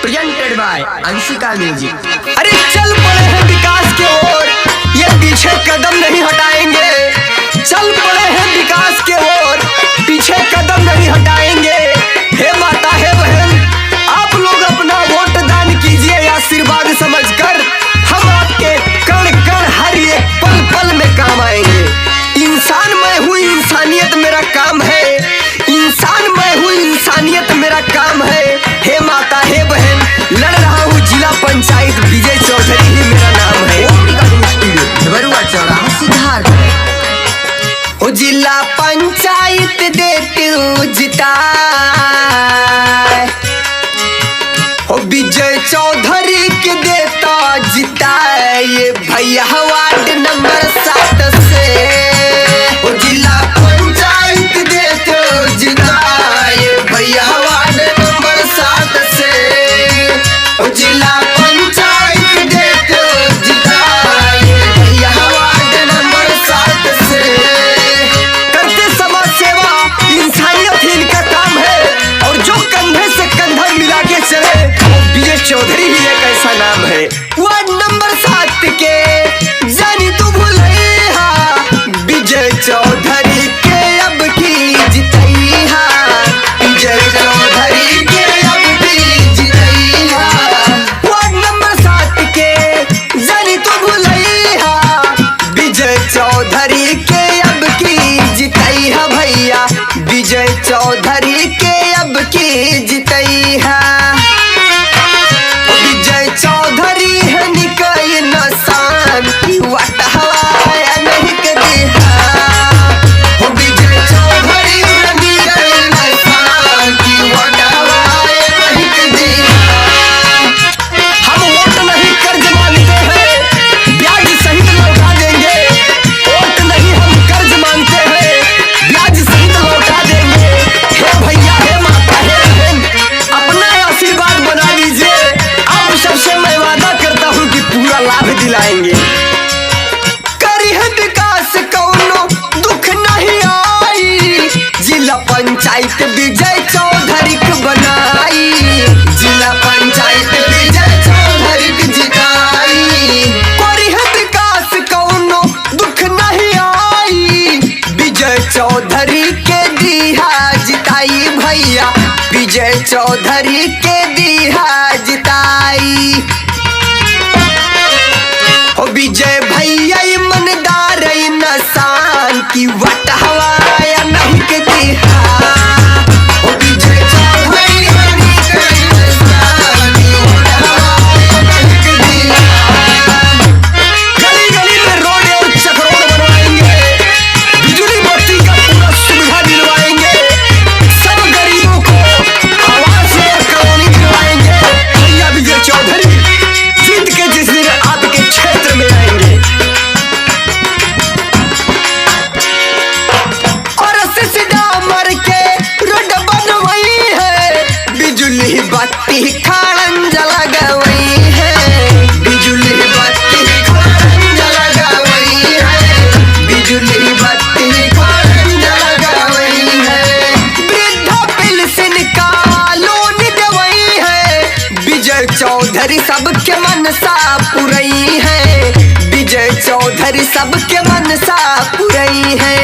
Presented by Anshika music. अरे चल पड़े हैं विकास की ओर, ये पीछे कदम नहीं हटाएंगे। चल पड़े हैं विकास की ओर, पीछे कदम नहीं हटाएंगे। हे माता हे बहन, आप लोग अपना वोट दान कीजिए आशीर्वाद समझकर। हम आपके कण कण हर एक पल पल में काम आएंगे। इंसान मैं हूँ, इंसानियत मेरा काम है। इंसान मैं हूँ, इंसानियत मेरा काम है। हे माता हे बहन, लड़ रहा हूँ जिला पंचायत, विजय चौधरी ही मेरा नाम है। बरुआ चौराहा सिद्धार्थ। ओ जिला पंचायत देते जिता, ओ विजय चौधरी के देता जिता। ये भैया वार्ड नंबर 7 से, ओ जिला पंचायत देते जिता। ये भैया वार्ड नंबर 7 से, ओ जिला पंचायत देते जिता। ये भैया वार्ड नंबर 7 से। करते समाज सेवा, इंसानियत ही इनका काम है। और जो कंधे से कंधा मिला के चले, वो विजय चौधरी ही एक ऐसा नाम है। वार्ड नंबर 7 के जानी तू भूलैहा, विजय चौधरी के अब की जितैहा। विजय चौधरी के अब की जितैहा। वार्ड नंबर 7 के जानी तू भूलैहा, विजय चौधरी के अब की जितैहा। भैया विजय चौधरी के अब की जितैहा। विजय चौधरी है निकई नसान की वाट हवाया नहीं कदिहा। विजय चौधरी है निकई नसान की वाट हवाया नहीं कदिहा। हम वोट नहीं कर्ज मांगते हैं, ब्याज सहित लौटा देंगे। वोट नहीं हम कर्ज मांगते हैं, ब्याज सहित लौटा देंगे। हे भैया हे माता हे बहन, अपना आशीर्वाद बना लीजिए। आप सबसे मैं वादा करता हूँ कि पूरा लाभ दिलाएंगे। करी है विकास कौनो दुख नहीं आई, जिला पंचायत विजय चौधरी के बनाई। जिला पंचायत विजय चौधरी के जिताई। करी है विकास कौनो दुख नहीं आई, विजय चौधरी के दिहा जिताई। भैया विजय चौधरी के दिहा जिताई। ओ विजय भैया ईमानदार नसान की वाट हवाया नहीं के दिहा। ओ विजय चौधरी नसान की वाट हवाया नहीं के दिहा। गली गली में रोड और चक्रोड बनवाएंगे, बिजली बत्ती का पूरा सुविधा दिलवाएंगे। सब गरीबों को आवास और कॉलोनी दिलवाएंगे। भैया विजय चौधरी जीत के जिस दिन आपके क्षेत्र में आएंगे, और सीधा मर के रोड बनवाई है। बिजली बत्ती खड़ंज लगवाई है। बिजली बत्ती खड़ंज लगवाई है। बिजली बत्ती खड़ंज लगवाई है। वृद्धा पेंशन का लोन देवई है। विजय चौधरी सबके मनसा पुरई है। विजय चौधरी सबके मनसा पुरई है।